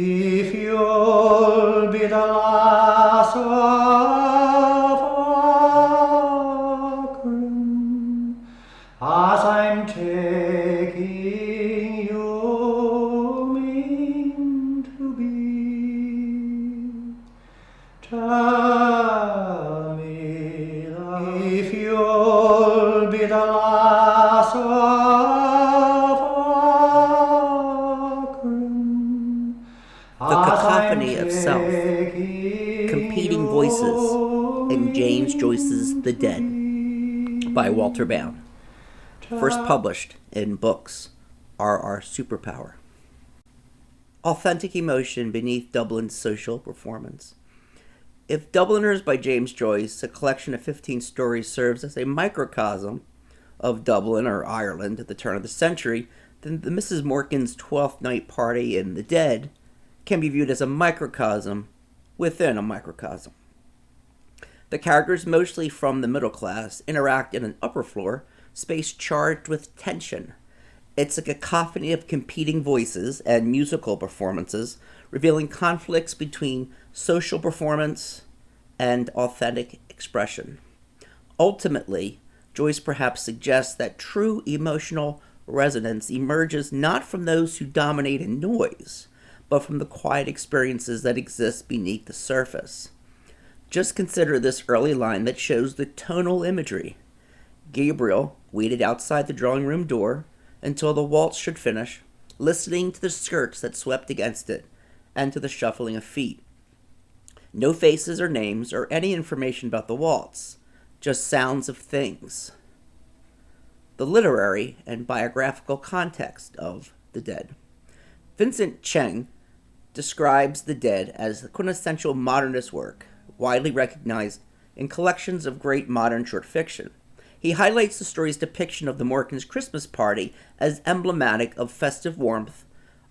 If you'll be the last of Auckland, as I'm taking you mean to be, tell me that if you'll be the last of Auckland, The Cacophony of Self, Competing Voices, in James Joyce's The Dead by Walter Bound. First published in books are our superpower. Authentic emotion beneath Dublin's social performance. If Dubliners by James Joyce, a collection of 15 stories, serves as a microcosm of Dublin or Ireland at the turn of the century, then the Mrs. Morkan's Twelfth Night Party in The Dead can be viewed as a microcosm within a microcosm. The characters, mostly from the middle class, interact in an upper floor space charged with tension. It's a cacophony of competing voices and musical performances, revealing conflicts between social performance and authentic expression. Ultimately, Joyce perhaps suggests that true emotional resonance emerges not from those who dominate in noise, but from the quiet experiences that exist beneath the surface. Just consider this early line that shows the tonal imagery. Gabriel waited outside the drawing room door until the waltz should finish, listening to the skirts that swept against it and to the shuffling of feet. No faces or names or any information about the waltz, just sounds of things. The literary and biographical context of The Dead. Vincent Cheng describes The Dead as the quintessential modernist work, widely recognized in collections of great modern short fiction. He highlights the story's depiction of the Morkans' Christmas party as emblematic of festive warmth,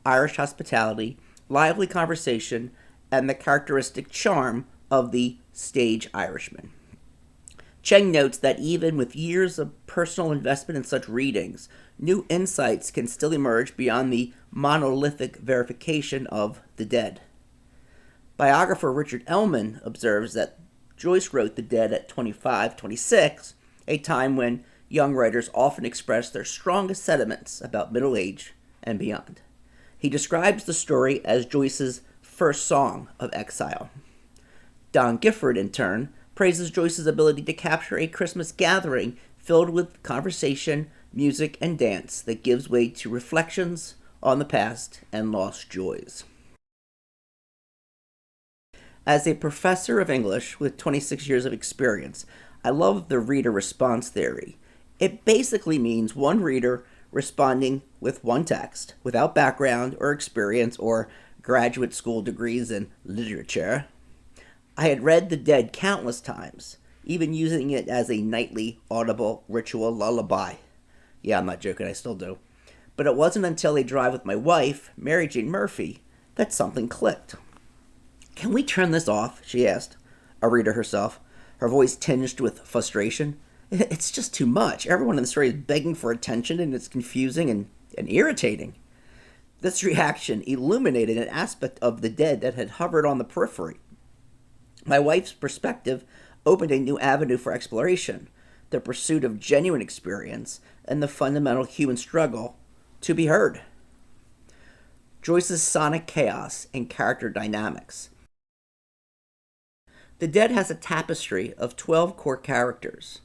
Irish hospitality, lively conversation, and the characteristic charm of the stage Irishman. Cheng notes that even with years of personal investment in such readings, new insights can still emerge beyond the monolithic verification of The Dead. Biographer Richard Ellman observes that Joyce wrote The Dead at 25, 26, a time when young writers often express their strongest sentiments about middle age and beyond. He describes the story as Joyce's first song of exile. Don Gifford, in turn, praises Joyce's ability to capture a Christmas gathering filled with conversation, music, and dance that gives way to reflections on the past and lost joys. As a professor of English with 26 years of experience, I love the reader response theory. It basically means one reader responding with one text, without background or experience or graduate school degrees in literature. I had read The Dead countless times, even using it as a nightly audible ritual lullaby. Yeah, I'm not joking, I still do. But it wasn't until a drive with my wife, Mary Jane Murphy, that something clicked. "Can we turn this off?" she asked, a reader herself, her voice tinged with frustration. "It's just too much. Everyone in the story is begging for attention, and it's confusing and irritating." This reaction illuminated an aspect of The Dead that had hovered on the periphery. My wife's perspective opened a new avenue for exploration, the pursuit of genuine experience and the fundamental human struggle to be heard. Joyce's sonic chaos and character dynamics. The Dead has a tapestry of 12 core characters.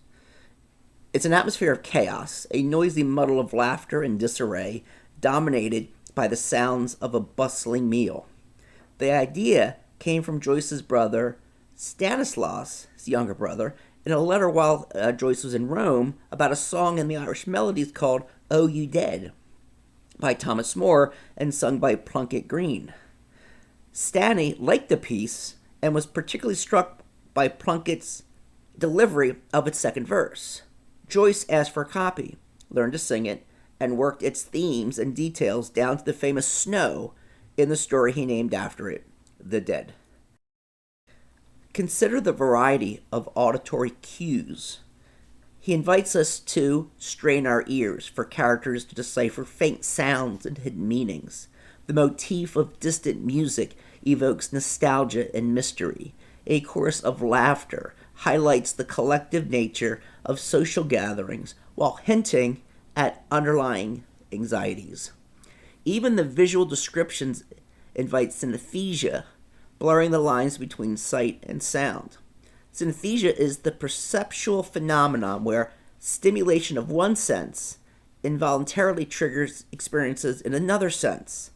It's an atmosphere of chaos, a noisy muddle of laughter and disarray, dominated by the sounds of a bustling meal. The idea came from Joyce's brother, Stanislaus, his younger brother, in a letter while Joyce was in Rome about a song in the Irish Melodies called "Oh You Dead" by Thomas Moore and sung by Plunkett Green. Stanley liked the piece and was particularly struck by Plunkett's delivery of its second verse. Joyce asked for a copy, learned to sing it, and worked its themes and details down to the famous snow in the story he named after it, The Dead. Consider the variety of auditory cues. He invites us to strain our ears for characters to decipher faint sounds and hidden meanings. The motif of distant music evokes nostalgia and mystery. A chorus of laughter highlights the collective nature of social gatherings while hinting at underlying anxieties. Even the visual descriptions invite synesthesia, blurring the lines between sight and sound. Synesthesia is the perceptual phenomenon where stimulation of one sense involuntarily triggers experiences in another sense.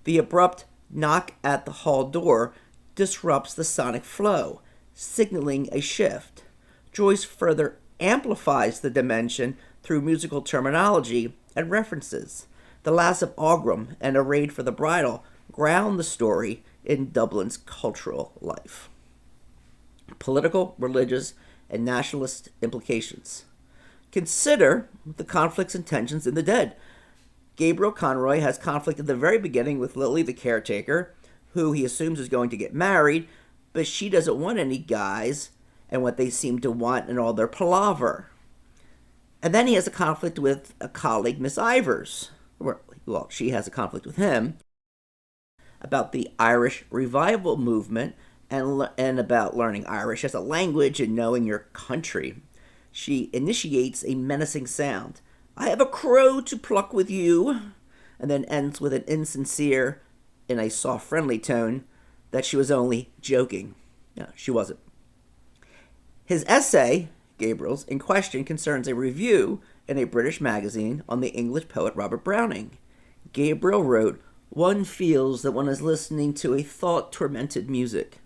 The abrupt knock at the hall door disrupts the sonic flow, signaling a shift. Joyce further amplifies the dimension through musical terminology and references. The Lass of Aughrim and Arrayed for the Bridal ground the story in Dublin's cultural life. Political, religious, and nationalist implications. Consider the conflicts and tensions in The Dead. Gabriel Conroy has conflict at the very beginning with Lily, the caretaker, who he assumes is going to get married, but she doesn't want any guys and what they seem to want in all their palaver. And then he has a conflict with a colleague, Miss Ivers. Well, she has a conflict with him about the Irish revival movement and about learning Irish as a language and knowing your country. She initiates a menacing sound. I have a crow to pluck with you, and then ends with an insincere, in a soft, friendly tone, that she was only joking. No, she wasn't. His essay, Gabriel's, in question concerns a review in a British magazine on the English poet Robert Browning. Gabriel wrote, "One feels that one is listening to a thought-tormented music."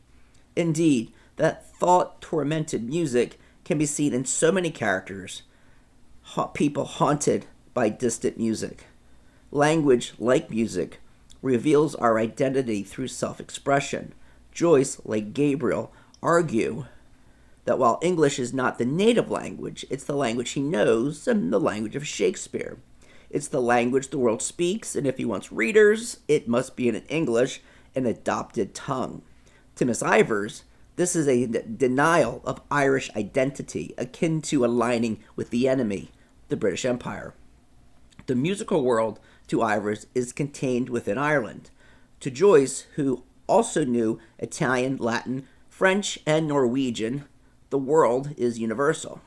Indeed, that thought-tormented music can be seen in so many characters, people haunted by distant music. Language, like music, reveals our identity through self-expression. Joyce, like Gabriel, argue that while English is not the native language, it's the language he knows and the language of Shakespeare. It's the language the world speaks, and if he wants readers, it must be in English, an adopted tongue. To Miss Ivers, this is a denial of Irish identity, akin to aligning with the enemy, the British Empire. The musical world, to Ivers, is contained within Ireland. To Joyce, who also knew Italian, Latin, French, and Norwegian, the world is universal.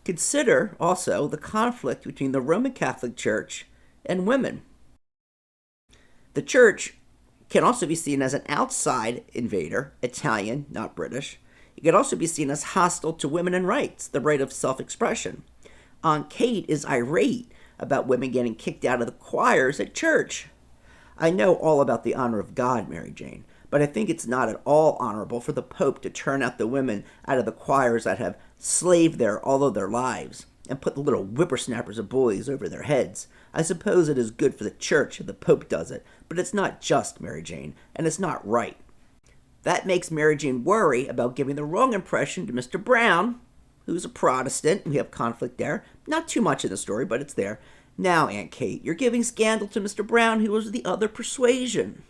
Consider also the conflict between the Roman Catholic Church and women. The Church can also be seen as an outside invader, Italian, not British. It can also be seen as hostile to women and rights, the right of self-expression. Aunt Kate is irate about women getting kicked out of the choirs at church. I know all about the honor of God, Mary Jane, but I think it's not at all honorable for the Pope to turn out the women out of the choirs that have slaved there all of their lives and put the little whippersnappers of boys over their heads. I suppose it is good for the church if the Pope does it, but it's not just, Mary Jane, and it's not right. That makes Mary Jane worry about giving the wrong impression to Mr. Brown, who's a Protestant. We have conflict there. Not too much in the story, but it's there. Now, Aunt Kate, you're giving scandal to Mr. Brown, who was the other persuasion.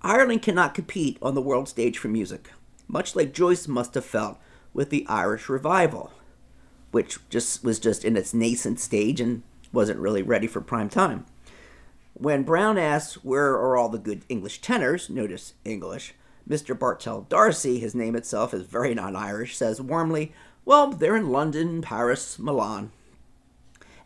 Ireland cannot compete on the world stage for music, much like Joyce must have felt with the Irish revival, which was just in its nascent stage and wasn't really ready for prime time. When Brown asks where are all the good English tenors, notice English, Mr. Bartell D'Arcy, his name itself is very non-Irish, says warmly, well, they're in London, Paris, Milan.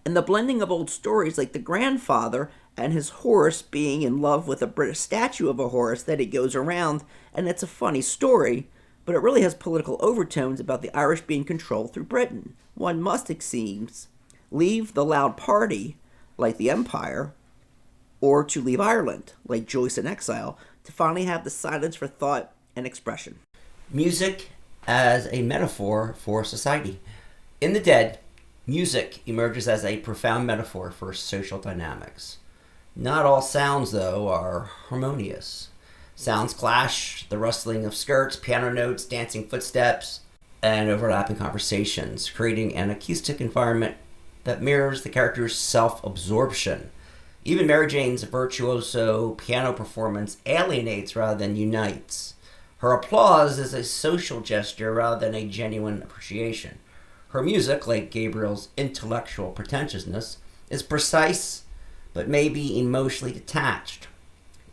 And the blending of old stories like the grandfather and his horse being in love with a British statue of a horse that he goes around, and it's a funny story, but it really has political overtones about the Irish being controlled through Britain. One must, it seems, leave the loud party, like the Empire, or to leave Ireland, like Joyce in exile, to finally have the silence for thought and expression. Music as a metaphor for society. In The Dead, music emerges as a profound metaphor for social dynamics. Not all sounds, though, are harmonious. Sounds clash, the rustling of skirts, piano notes, dancing footsteps, and overlapping conversations, creating an acoustic environment that mirrors the character's self-absorption. Even Mary Jane's virtuoso piano performance alienates rather than unites. Her applause is a social gesture rather than a genuine appreciation. Her music, like Gabriel's intellectual pretentiousness, is precise but maybe emotionally detached.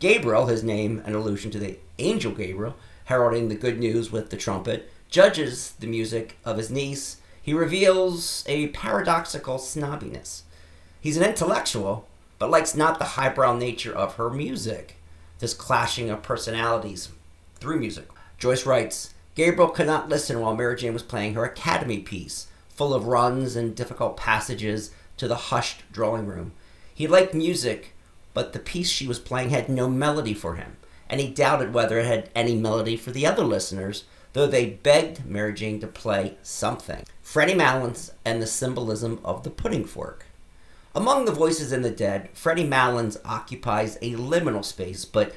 Gabriel, his name an allusion to the angel Gabriel, heralding the good news with the trumpet, judges the music of his niece. He reveals a paradoxical snobbiness. He's an intellectual, but likes not the highbrow nature of her music, this clashing of personalities through music. Joyce writes, Gabriel could not listen while Mary Jane was playing her Academy piece, full of runs and difficult passages to the hushed drawing room. He liked music, but the piece she was playing had no melody for him, and he doubted whether it had any melody for the other listeners, though they begged Mary Jane to play something. Freddie Malins and the symbolism of the pudding fork. Among the voices in the dead, Freddie Malins occupies a liminal space, but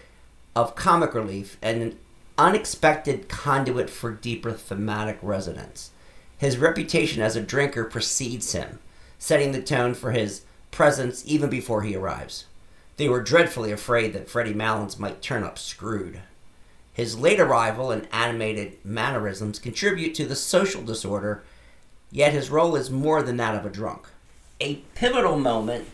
of comic relief and an unexpected conduit for deeper thematic resonance. His reputation as a drinker precedes him, setting the tone for his presence even before he arrives. They were dreadfully afraid that Freddie Malins might turn up screwed. His late arrival and animated mannerisms contribute to the social disorder, yet his role is more than that of a drunk. A pivotal moment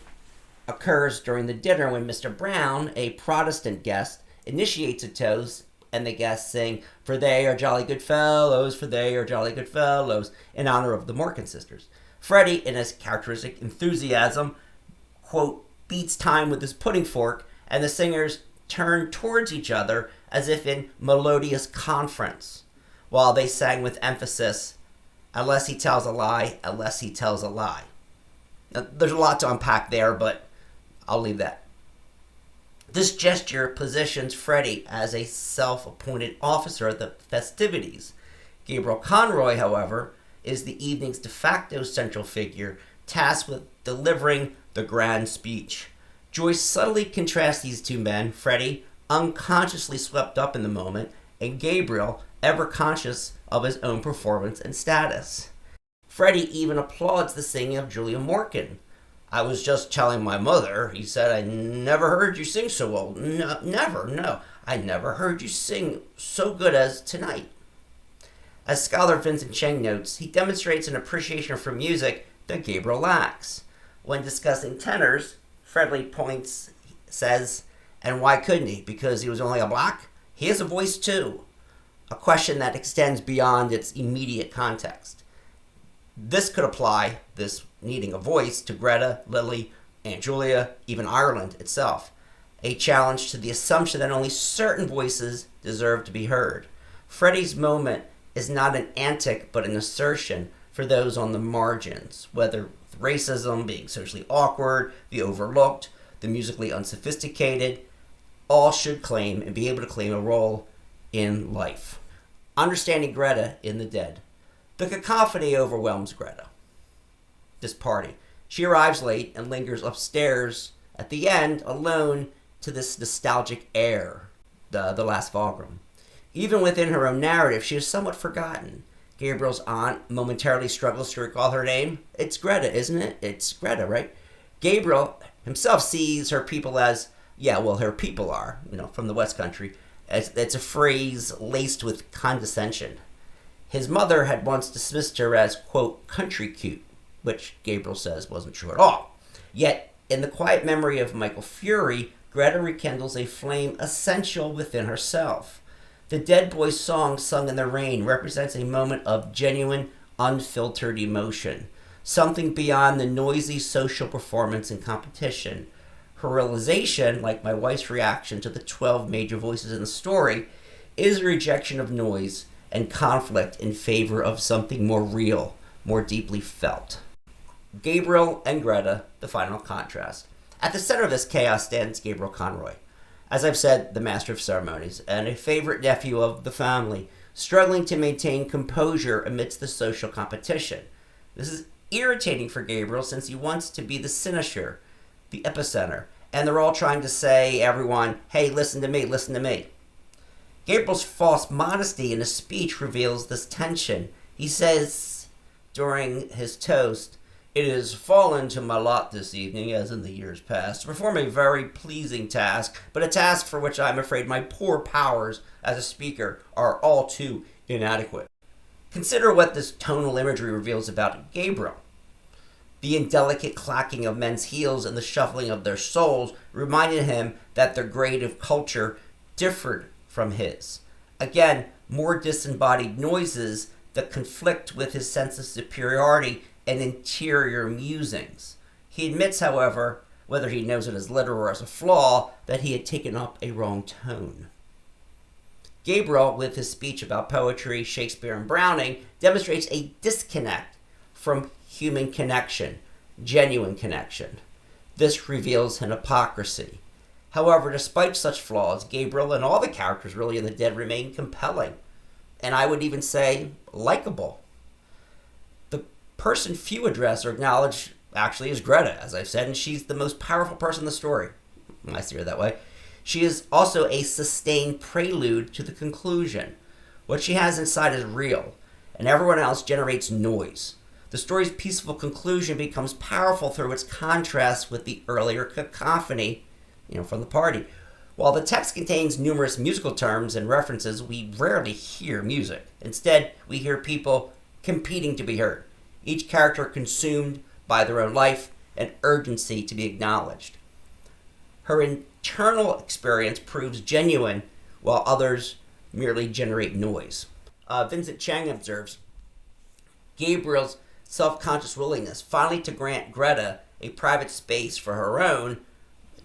occurs during the dinner when Mr. Brown, a Protestant guest, initiates a toast, and the guests sing, "For they are jolly good fellows, for they are jolly good fellows," in honor of the Morgan sisters. Freddie, in his characteristic enthusiasm, quote, beats time with his pudding fork, and the singers turn towards each other as if in melodious conference, while they sang with emphasis, "Unless he tells a lie, unless he tells a lie." Now, there's a lot to unpack there, but I'll leave that. This gesture positions Freddie as a self-appointed officer at the festivities. Gabriel Conroy, however, is the evening's de facto central figure, tasked with delivering the grand speech. Joyce subtly contrasts these two men, Freddie, unconsciously swept up in the moment, and Gabriel, ever conscious of his own performance and status. Freddie even applauds the singing of Julia Morgan. "I was just telling my mother," he said, "I never heard you sing so well. No. I never heard you sing so good as tonight." As scholar Vincent Cheng notes, he demonstrates an appreciation for music that Gabriel lacks. When discussing tenors, Freddie says, "And why couldn't he? Because he was only a black? He has a voice too." A question that extends beyond its immediate context. This could apply, this needing a voice, to Greta, Lily, Aunt Julia, even Ireland itself. A challenge to the assumption that only certain voices deserve to be heard. Freddie's moment is not an antic but an assertion for those on the margins, whether racism, being socially awkward, the overlooked, the musically unsophisticated, all should claim and be able to claim a role in life. Understanding Greta in the dead. The cacophony overwhelms Greta. This party. She arrives late and lingers upstairs at the end, alone, to this nostalgic air, the last Vaughan. Even within her own narrative, she is somewhat forgotten. Gabriel's aunt momentarily struggles to recall her name. "It's Greta, isn't it? It's Greta, right?" Gabriel himself sees her people as, her people are, from the West Country. It's a phrase laced with condescension. His mother had once dismissed her as, quote, country cute, which Gabriel says wasn't true at all. Yet, in the quiet memory of Michael Fury, Greta rekindles a flame essential within herself. The Dead Boys song sung in the rain represents a moment of genuine, unfiltered emotion, something beyond the noisy social performance and competition. Her realization, like my wife's reaction to the 12 major voices in the story, is a rejection of noise and conflict in favor of something more real, more deeply felt. Gabriel and Greta, the final contrast. At the center of this chaos stands Gabriel Conroy. As I've said, the master of ceremonies, and a favorite nephew of the family, struggling to maintain composure amidst the social competition. This is irritating for Gabriel since he wants to be the cynosure, the epicenter, and they're all trying to say, everyone, "Hey, listen to me, listen to me." Gabriel's false modesty in his speech reveals this tension. He says during his toast, "It has fallen to my lot this evening, as in the years past, to perform a very pleasing task, but a task for which I am afraid my poor powers as a speaker are all too inadequate." Consider what this tonal imagery reveals about Gabriel. The indelicate clacking of men's heels and the shuffling of their soles reminded him that their grade of culture differed from his. Again, more disembodied noises that conflict with his sense of superiority and interior musings. He admits, however, whether he knows it as literal or as a flaw, that he had taken up a wrong tone. Gabriel, with his speech about poetry, Shakespeare, and Browning, demonstrates a disconnect from human connection, genuine connection. This reveals an hypocrisy. However, despite such flaws, Gabriel and all the characters really in The Dead remain compelling, and I would even say likable. The person few address or acknowledge actually is Gretta, as I've said, and she's the most powerful person in the story. I see her that way. She is also a sustained prelude to the conclusion. What she has inside is real, and everyone else generates noise. The story's peaceful conclusion becomes powerful through its contrast with the earlier cacophony, from the party. While the text contains numerous musical terms and references, we rarely hear music. Instead, we hear people competing to be heard, each character consumed by their own life and urgency to be acknowledged. Her internal experience proves genuine, while others merely generate noise. Vincent Chang observes, Gabriel's self-conscious willingness finally to grant Gretta a private space for her own,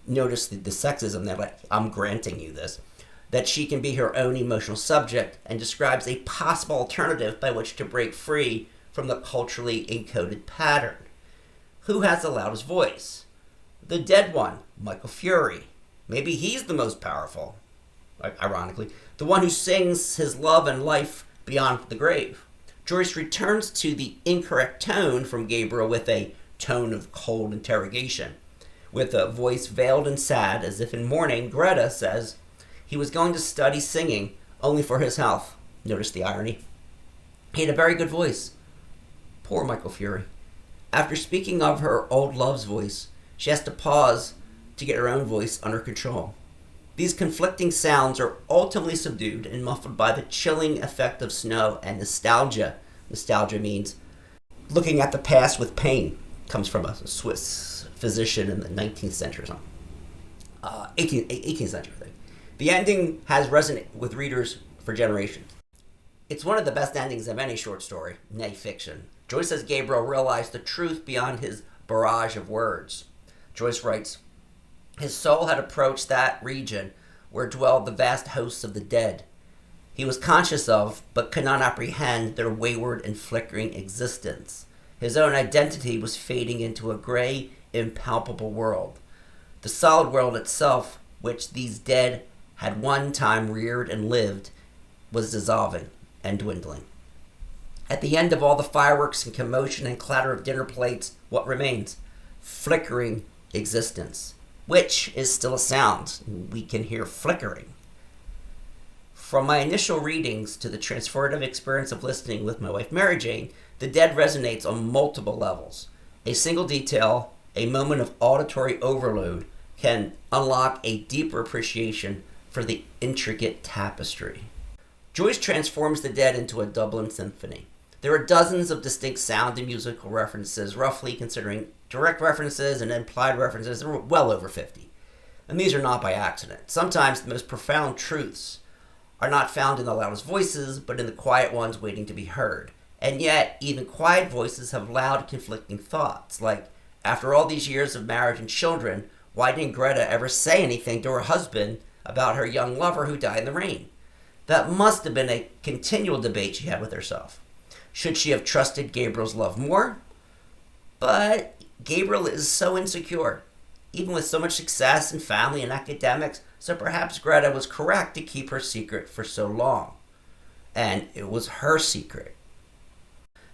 notice the sexism there, like, I'm granting you this, that she can be her own emotional subject, and describes a possible alternative by which to break free from the culturally encoded pattern. Who has the loudest voice? The dead one, Michael Fury. Maybe he's the most powerful, ironically. The one who sings his love and life beyond the grave. Joyce returns to the incorrect tone from Gabriel with a tone of cold interrogation. With a voice veiled and sad, as if in mourning, Gretta says he was going to study singing only for his health. Notice the irony. He had a very good voice. Poor Michael Fury. After speaking of her old love's voice, she has to pause to get her own voice under control. These conflicting sounds are ultimately subdued and muffled by the chilling effect of snow and nostalgia. Nostalgia means looking at the past with pain. Comes from a Swiss physician in the 19th century or something. 18th century, I think. The ending has resonated with readers for generations. It's one of the best endings of any short story, nay fiction. Joyce says Gabriel realized the truth beyond his barrage of words. Joyce writes, his soul had approached that region where dwelled the vast hosts of the dead. He was conscious of, but could not apprehend, their wayward and flickering existence. His own identity was fading into a gray, impalpable world. The solid world itself, which these dead had one time reared and lived, was dissolving and dwindling. At the end of all the fireworks and commotion and clatter of dinner plates, what remains? Flickering existence, which is still a sound. We can hear flickering. From my initial readings to the transformative experience of listening with my wife Mary Jane, The Dead resonates on multiple levels. A single detail, a moment of auditory overload, can unlock a deeper appreciation for the intricate tapestry. Joyce transforms The Dead into a Dublin symphony. There are dozens of distinct sound and musical references, roughly considering direct references and implied references. There are well over 50. And these are not by accident. Sometimes the most profound truths are not found in the loudest voices, but in the quiet ones waiting to be heard. And yet, even quiet voices have loud, conflicting thoughts, like, after all these years of marriage and children, why didn't Gretta ever say anything to her husband about her young lover who died in the rain? That must have been a continual debate she had with herself. Should she have trusted Gabriel's love more? But Gabriel is so insecure, even with so much success in family and academics, so perhaps Gretta was correct to keep her secret for so long. And it was her secret.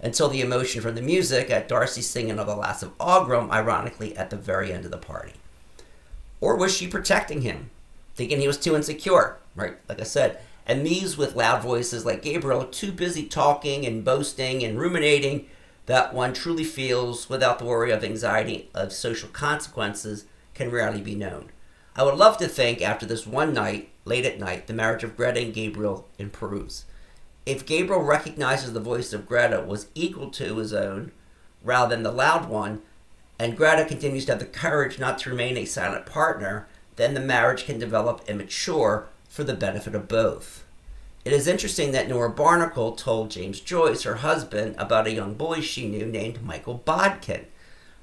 Until the emotion from the music at Darcy's singing of the Lass of Aughrim, ironically, at the very end of the party. Or was she protecting him, thinking he was too insecure, right? Like I said. And these with loud voices like Gabriel are too busy talking and boasting and ruminating that one truly feels without the worry of anxiety of social consequences can rarely be known. I would love to think after this one night, late at night, the marriage of Gretta and Gabriel improves. If Gabriel recognizes the voice of Gretta was equal to his own, rather than the loud one, and Gretta continues to have the courage not to remain a silent partner, then the marriage can develop and mature for the benefit of both. It is interesting that Nora Barnacle told James Joyce, her husband, about a young boy she knew named Michael Bodkin.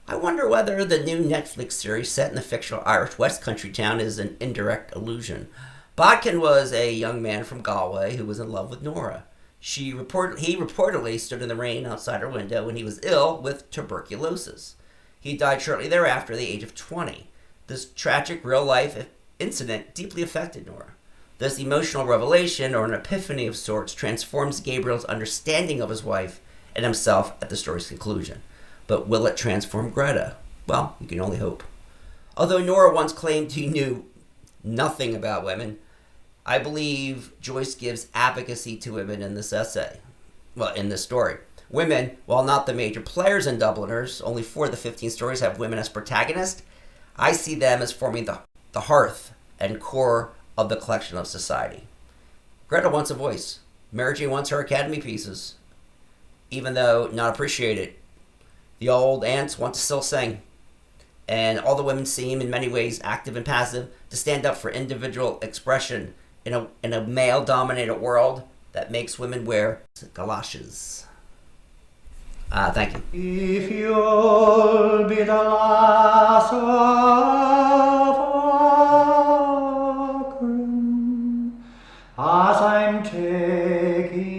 I wonder whether the new Netflix series set in the fictional Irish West Country town is an indirect allusion. Bodkin was a young man from Galway who was in love with Nora. He reportedly stood in the rain outside her window when he was ill with tuberculosis. He died shortly thereafter at the age of 20. This tragic real-life incident deeply affected Nora. This emotional revelation, or an epiphany of sorts, transforms Gabriel's understanding of his wife and himself at the story's conclusion. But will it transform Gretta? Well, you can only hope. Although Nora once claimed he knew nothing about women, I believe Joyce gives advocacy to women in this essay. Well, in this story. Women, while not the major players in Dubliners, only 4 of the 15 stories have women as protagonists, I see them as forming the hearth and core of the collection of society. Gretta wants a voice. Mary Jane wants her Academy pieces, even though not appreciated. The old aunts want to still sing. And all the women seem, in many ways, active and passive, to stand up for individual expression in a male-dominated world that makes women wear galoshes. Thank you. If you'll be the lass of Aughrim, as I'm taking